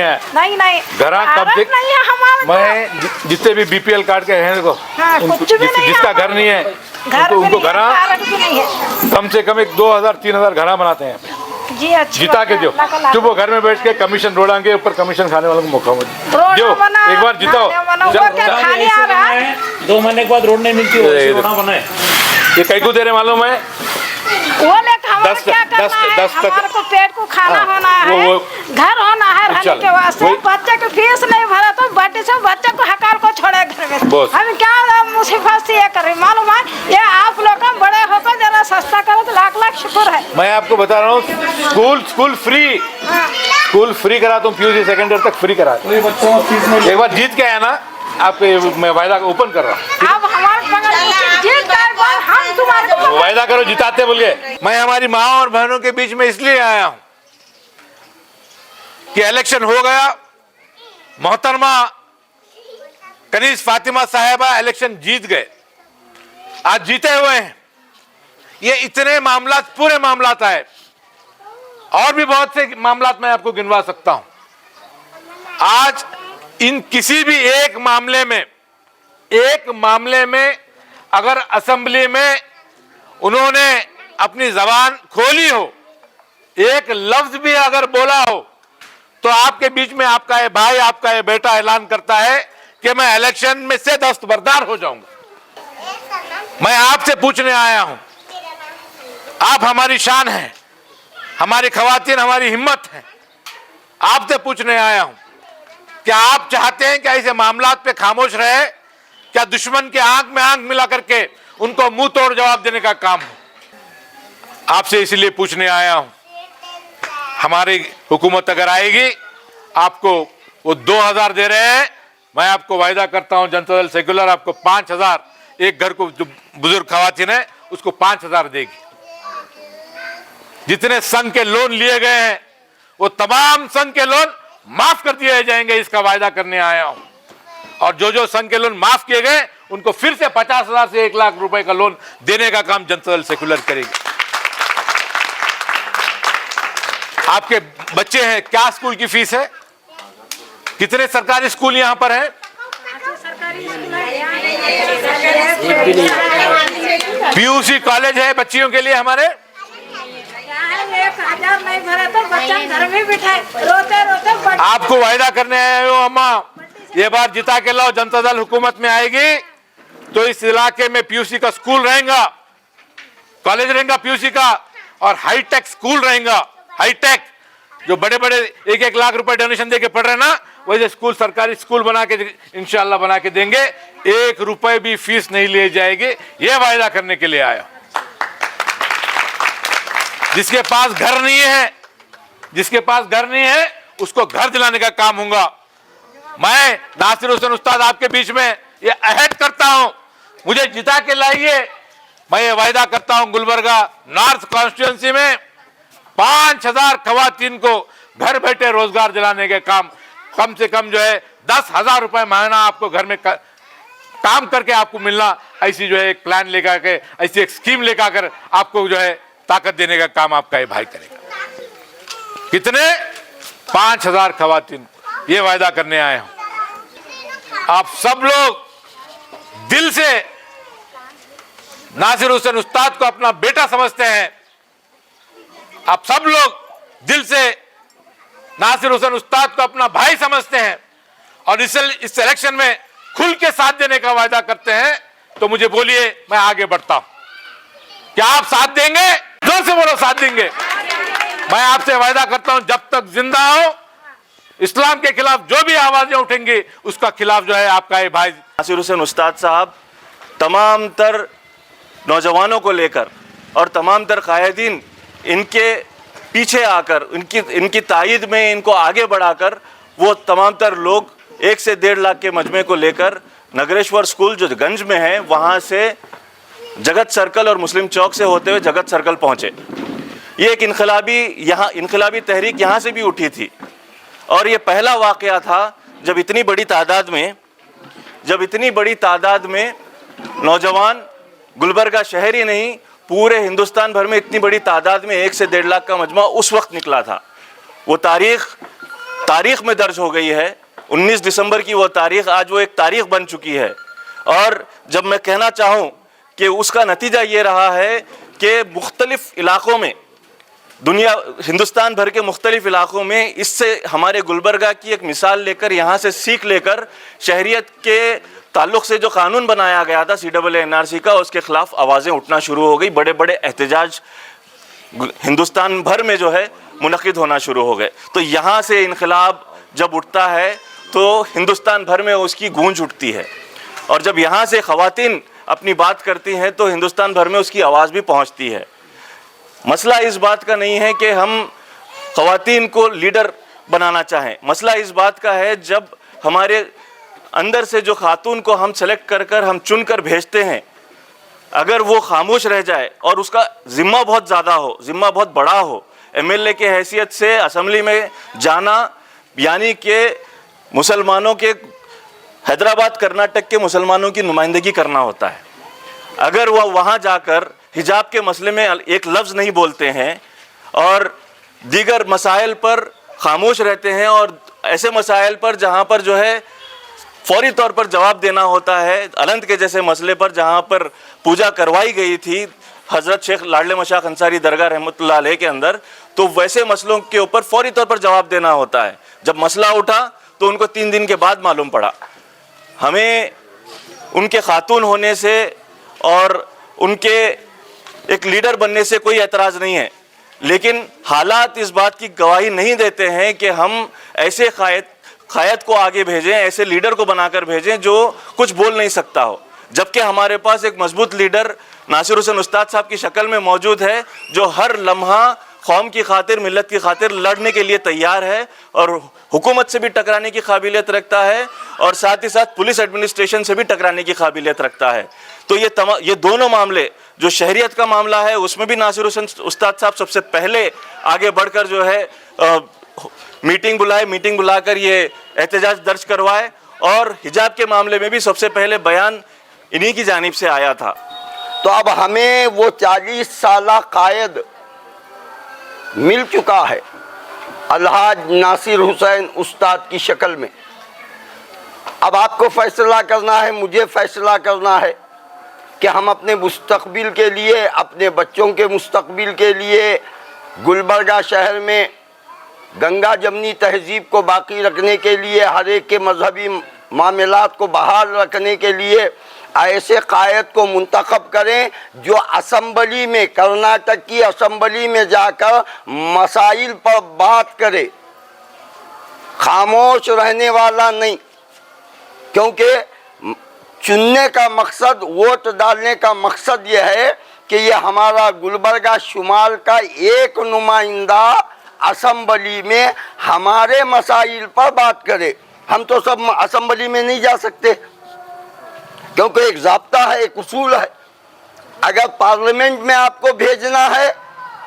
है। नहीं नहीं घरा कब्जे नहीं है हमारे। मैं जितने भी बीपीएल कार्ड के हैं देखो, कुछ भी नहीं जिसका घर नहीं है उनको घरा कम से कम 2000-3000 घरा बनाते हैं जी। अच्छी जिता के दो, जो वो घर में बैठ के कमीशन रोड़ांगे, ऊपर कमीशन खाने वालों को मौका दो, एक बार जिताओ। 2 महीने के बाद रोड नहीं मिलती ये कई को दे रहे मालूम है? वो लेकर हमारा क्या करना है? हमारे को पेट को खाना होना है, घर होना है रहने के वास्ते। बच्चे की फीस नहीं भरा तो बच्चे को हकार को छोड़े घर में। हम क्या मुसीबत से ये करें मालूम है? ये आप लोग बड़े होकर जरा सस्ता करो तो लाख लाख शुक्र है। मैं आपको बता रहा हूँ, स्कूल फ्री करा तुम PUC सेकेंड ईयर तक फ्री करा। एक बार जीत के आया ना आप, मैं वायदा ओपन कर रहा हूँ। अब हमारे जीत हम तुम्हारे वायदा करो जिताते बोल के। मैं हमारी माँ और बहनों के बीच में इसलिए आया हूँ कि इलेक्शन हो गया, मोहतरमा कनीज फातिमा साहिबा इलेक्शन जीत गए, आज जीते हुए हैं। ये इतने मामलात, पूरे मामलात आए, और भी बहुत से मामलात मैं आपको गिनवा सकता हूं। आज इन किसी भी एक मामले में अगर असेंबली में उन्होंने अपनी जबान खोली हो, एक लफ्ज भी अगर बोला हो, तो आपके बीच में आपका ये भाई, आपका ये बेटा ऐलान करता है कि मैं इलेक्शन में से दस्तबरदार हो जाऊंगा। मैं आपसे पूछने आया हूं, आप हमारी शान हैं, हमारी खवातीन हमारी हिम्मत है। आपसे पूछने आया हूं, क्या आप चाहते हैं कि ऐसे मामलात पे खामोश रहे? क्या दुश्मन के आंख में आंख मिला करके उनको मुंह तोड़ जवाब देने का काम हो? आपसे इसलिए पूछने आया हूं, हमारी हुकूमत अगर आएगी, आपको वो 2000 दे रहे हैं, मैं आपको वायदा करता हूं जनता दल सेक्युलर आपको 5000, एक घर को जो बुजुर्ग खवातीन है उसको 5000 देगी। जितने संघ के लोन लिए गए हैं वो तमाम संघ के लोन माफ कर दिए जाएंगे, इसका वायदा करने आया हूं। और जो संघ के लोन माफ किए गए उनको फिर से 50,000 से 1 लाख रुपए का लोन देने का काम जनता दल सेक्युलर करेगी। आपके बच्चे हैं, क्या स्कूल की फीस है? कितने सरकारी स्कूल यहां पर हैं? PUC कॉलेज है बच्चियों के लिए हमारे? 1000 नहीं भरा तो बच्चा घर में बिठाए रोते आपको वायदा करने आए हो अम्मा, ये बार जिता के लाओ। जनता दल हुकूमत में आएगी तो इस इलाके में PUC का स्कूल रहेगा, कॉलेज रहेगा PUC का, और हाईटेक स्कूल रहेगा। हाईटेक जो बड़े बड़े 1-1 लाख रुपए डोनेशन देके पढ़ रहे हैं ना, वैसे स्कूल, सरकारी स्कूल बना के इंशाल्लाह बना के देंगे। 1 रुपए भी फीस नहीं ली जाएगी, ये वायदा करने के लिए आया। जिसके पास घर नहीं है उसको घर दिलाने का काम होगा। मैं नासिर हुसैन उस्ताद आपके बीच में ये अहद करता हूं, मुझे जिता के लाइए। मैं ये वायदा करता हूं, गुलबर्गा नॉर्थ कॉन्स्टिट्यूएंसी में 5000 खवातीन को घर बैठे रोजगार दिलाने के काम, कम से कम जो है 10,000 रुपए महीना आपको घर में काम करके आपको मिलना, ऐसी जो है एक प्लान लेकर के, ऐसी एक स्कीम लेकर आपको जो है ताकत देने का काम आपका ये भाई करेगा। कितने? 5000 खवातीन, ये वायदा करने आए हूं। आप सब लोग दिल से नासिर हुसैन उस्ताद को अपना बेटा समझते हैं। आप सब लोग दिल से नासिर हुसैन उस्ताद को अपना भाई समझते हैं और इस इलेक्शन में खुल के साथ देने का वायदा करते हैं, तो मुझे बोलिए, मैं आगे बढ़ता हूं। क्या आप साथ देंगे? जोर से बोलो, साथ देंगे। मैं आपसे वायदा करता हूं, जब तक जिंदा हो, इस्लाम के खिलाफ जो भी आवाजें उठेंगी उसका खिलाफ जो है आपका ये भाई नासिर हुसैन उस्ताद साहब तमाम तर नौजवानों को लेकर और तमाम तर कायदीन इनके पीछे आकर, इनकी तायद में इनको आगे बढ़ाकर, वो तमाम तर लोग 1 से 1.5 लाख के मजमे को लेकर नगरेश्वर स्कूल जो गंज में है, वहाँ से जगत सर्कल और मुस्लिम चौक से होते हुए जगत सर्कल पहुँचे। ये एक इनकलाबी तहरीक यहाँ से भी उठी थी, और ये पहला वाक़या था जब इतनी बड़ी तादाद में नौजवान, गुलबर्गा शहर ही नहीं पूरे हिंदुस्तान भर में इतनी बड़ी तादाद में 1 से 1.5 लाख का मजमा उस वक्त निकला था। वो तारीख़ تاریخ میں درج ہو گئی ہے. 19 دسمبر کی وہ تاریخ آج وہ ایک تاریخ بن چکی ہے. اور جب میں کہنا چاہوں کہ اس کا نتیجہ یہ رہا ہے کہ مختلف علاقوں میں ہندوستان بھر کے مختلف علاقوں میں اس سے ہمارے گلبرگہ کی ایک مثال لے کر, یہاں سے سیکھ لے کر, شہریت کے تعلق سے جو قانون بنایا گیا تھا CAA کا, اس کے خلاف آوازیں اٹھنا شروع ہو گئی. بڑے بڑے احتجاج ہندوستان بھر میں جو ہے منعقد ہونا شروع ہو گئے. تو یہاں سے انقلاب جب اٹھتا ہے تو ہندوستان بھر میں اس کی گونج اٹھتی ہے, اور جب یہاں سے خواتین اپنی بات کرتی ہیں تو ہندوستان بھر میں اس کی آواز بھی پہنچتی ہے. مسئلہ اس بات کا نہیں ہے کہ ہم خواتین کو لیڈر بنانا چاہیں, مسئلہ اس بات کا ہے جب ہمارے اندر سے جو خاتون کو ہم سلیکٹ کر کر ہم چن کر بھیجتے ہیں, اگر وہ خاموش رہ جائے اور اس کا ذمہ بہت زیادہ ہو, ذمہ بہت بڑا ہو, MLA کے حیثیت سے اسمبلی میں جانا یعنی کہ مسلمانوں کے, حیدرآباد کرناٹک کے مسلمانوں کی نمائندگی کرنا ہوتا ہے. اگر وہ وہاں جا کر حجاب کے مسئلے میں ایک لفظ نہیں بولتے ہیں اور دیگر مسائل پر خاموش رہتے ہیں, اور ایسے مسائل پر جہاں پر جو ہے فوری طور پر جواب دینا ہوتا ہے, الند کے جیسے مسئلے پر جہاں پر پوجا کروائی گئی تھی حضرت شیخ لاڈلے مشاق انصاری درگاہ رحمۃ اللہ علیہ کے اندر, تو ویسے مسئلوں کے اوپر فوری طور پر جواب دینا ہوتا ہے. جب مسئلہ اٹھا تو ان کو 3 دن کے بعد معلوم پڑا. ہمیں ان کے خاتون ہونے سے اور ان کے ایک لیڈر بننے سے کوئی اعتراض نہیں ہے, لیکن حالات اس بات کی گواہی نہیں دیتے ہیں کہ ہم ایسے قائد کو آگے بھیجیں, ایسے لیڈر کو بنا کر بھیجیں جو کچھ بول نہیں سکتا ہو, جبکہ ہمارے پاس ایک مضبوط لیڈر ناصر حسین استاد صاحب کی شکل میں موجود ہے جو ہر لمحہ قوم کی خاطر, ملت کی خاطر لڑنے کے لیے تیار ہے اور حکومت سے بھی ٹکرانے کی قابلیت رکھتا ہے اور ساتھ ہی ساتھ پولیس ایڈمنسٹریشن سے بھی ٹکرانے کی قابلیت رکھتا ہے. تو یہ دونوں معاملے, جو شہریت کا معاملہ ہے اس میں بھی ناصر حسین استاد صاحب سب سے پہلے آگے بڑھ کر جو ہے میٹنگ بلا کر یہ احتجاج درج کروائے, اور حجاب کے معاملے میں بھی سب سے پہلے بیان انہی کی جانب سے آیا تھا. تو اب ہمیں وہ 40 سالہ قائد مل چکا ہے الحاج ناصر حسین استاد کی شکل میں. اب آپ کو فیصلہ کرنا ہے, مجھے فیصلہ کرنا ہے کہ ہم اپنے مستقبل کے لیے, اپنے بچوں کے مستقبل کے لیے, گلبرگہ شہر میں گنگا جمنی تہذیب کو باقی رکھنے کے لیے, ہر ایک کے مذہبی معاملات کو بحال رکھنے کے لیے ایسے قائد کو منتخب کریں جو اسمبلی میں, کرناٹک کی اسمبلی میں جا کر مسائل پر بات کرے, خاموش رہنے والا نہیں. کیونکہ چننے کا مقصد, ووٹ ڈالنے کا مقصد یہ ہے کہ یہ ہمارا گلبرگہ شمال کا ایک نمائندہ اسمبلی میں ہمارے مسائل پر بات کرے. ہم تو سب اسمبلی میں نہیں جا سکتے کیونکہ ایک ضابطہ ہے, ایک اصول ہے. اگر پارلیمنٹ میں آپ کو بھیجنا ہے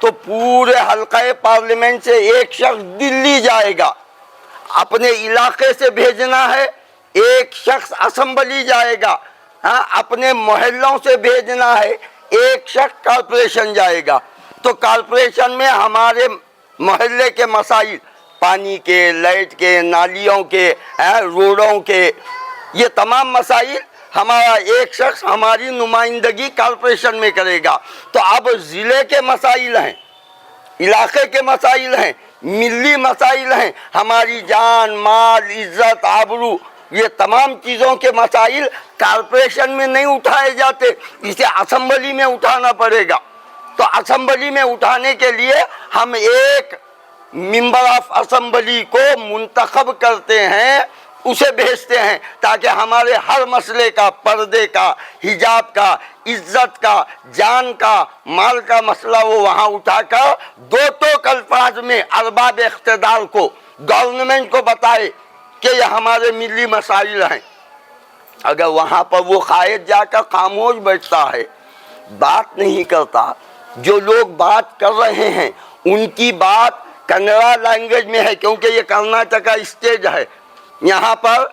تو پورے حلقہ پارلیمنٹ سے ایک شخص دلی جائے گا, اپنے علاقے سے بھیجنا ہے ایک شخص اسمبلی جائے گا, اپنے محلوں سے بھیجنا ہے ایک شخص کارپوریشن جائے گا. تو کارپوریشن میں ہمارے محلے کے مسائل, پانی کے, لائٹ کے, نالیوں کے, روڈوں کے, یہ تمام مسائل ہمارا ایک شخص ہماری نمائندگی کارپوریشن میں کرے گا. تو اب ضلع کے مسائل ہیں, علاقے کے مسائل ہیں, ملی مسائل ہیں, ہماری جان, مال, عزت, آبرو, یہ تمام چیزوں کے مسائل کارپوریشن میں نہیں اٹھائے جاتے, اسے اسمبلی میں اٹھانا پڑے گا. تو اسمبلی میں اٹھانے کے لیے ہم ایک ممبر آف اسمبلی کو منتخب کرتے ہیں, اسے بھیجتے ہیں تاکہ ہمارے ہر مسئلے کا, پردے کا, حجاب کا, عزت کا, جان کا, مال کا مسئلہ وہ وہاں اٹھا کر دو ٹوک الفاظ میں ارباب اقتدار کو, گورنمنٹ کو بتائے کہ یہ ہمارے ملی مسائل ہیں. اگر وہاں پر وہ قائد جا کر خاموش بیٹھتا ہے, بات نہیں کرتا, جو لوگ بات کر رہے ہیں ان کی بات کنڑا لینگویج میں ہے کیونکہ یہ کرناٹک کا اسٹیٹ ہے, یہاں پر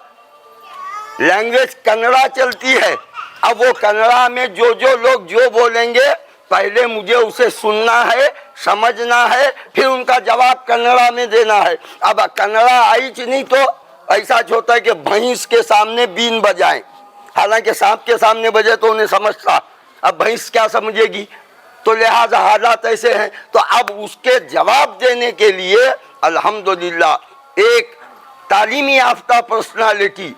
لینگویج کنڑا چلتی ہے. اب وہ کنڑا میں جو لوگ جو بولیں گے पहले मुझे उसे सुनना है, समझना है, फिर उनका जवाब कन्नड़ा में देना है। अब कन्नड़ा आई नहीं तो ऐसा होता है कि भैंस के सामने बीन बजाएं, हालांकि सांप के सामने बजे तो उन्हें समझता, अब भैंस क्या समझेगी। तो लिहाजा हालात ऐसे हैं। तो अब उसके जवाब देने के लिए अल्हम्दुलिल्लाह एक तालीमी याफ्ता पर्सनालिटी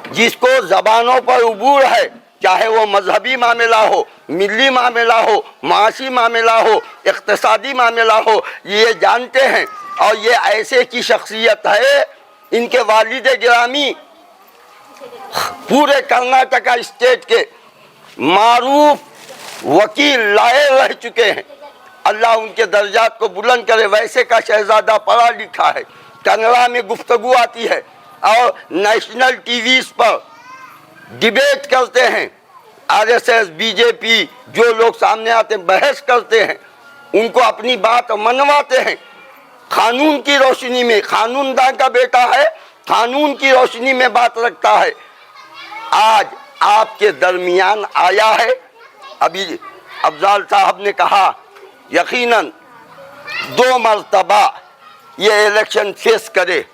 जिसको ज़बानों पर उबूर है, चाहे वो मजहबी मामला हो, मिली मामला हो, माशी मामला हो, इक़्तिसादी मामला हो, ये जानते हैं। और ये ऐसे की शख्सियत है, इनके वालिद गिरामी पूरे कर्नाटका स्टेट के मारूफ वकील लाए रह चुके हैं। अल्लाह उनके दर्जात को बुलंद करे। वैसे का शहजादा पढ़ा लिखा है, कन्नड़ा में गुफ्तगू आती है और नेशनल टीवीज पर डिबेट करते हैं। आरएसएस, बीजेपी जो लोग सामने आते हैं बहस करते हैं, उनको अपनी बात मनवाते हैं कानून की रोशनी में। कानूनदां का बेटा है, कानून की रोशनी में बात रखता है। आज आपके दरमियान आया है। अभी अफजाल साहब ने कहा यकीनन 2 मरतबा ये इलेक्शन फेस करे,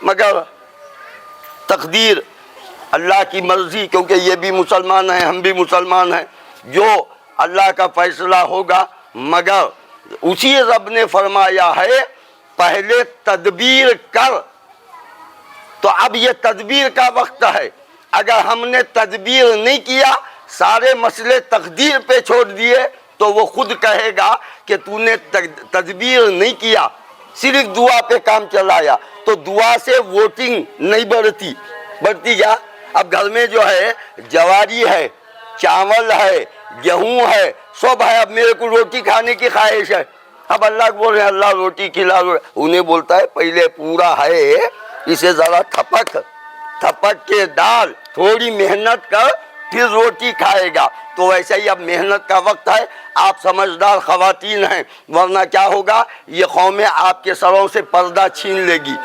मगर तकदीर अल्लाह की मर्जी, क्योंकि ये भी मुसलमान हैं, हम भी मुसलमान हैं, जो अल्लाह का फैसला होगा। मगर उसी रब ने फरमाया है पहले तदबीर कर। तो अब ये तदबीर का वक्त है। अगर हमने तदबीर नहीं किया, सारे मसले तकदीर पे छोड़ दिए, तो वो खुद कहेगा कि तूने तदबीर नहीं किया, सिर्फ दुआ पे काम चलाया। तो दुआ से वोटिंग नहीं बढ़ती क्या? अब घर में जो है जवारी है, चावल है, गेहूं है, सब है। अब मेरे को रोटी खाने की ख्वाहिश है। अब अल्लाह को बोल रहे हैं अल्लाह रोटी खिला। उन्हें बोलता है पहले पूरा है, इसे ज़रा थपक के डाल, थोड़ी मेहनत कर, फिर रोटी खाएगा। तो वैसे ही अब मेहनत का वक्त है। आप समझदार ख़वातीन हैं, वरना क्या होगा, ये कौमें आपके सरों से पर्दा छीन लेगी।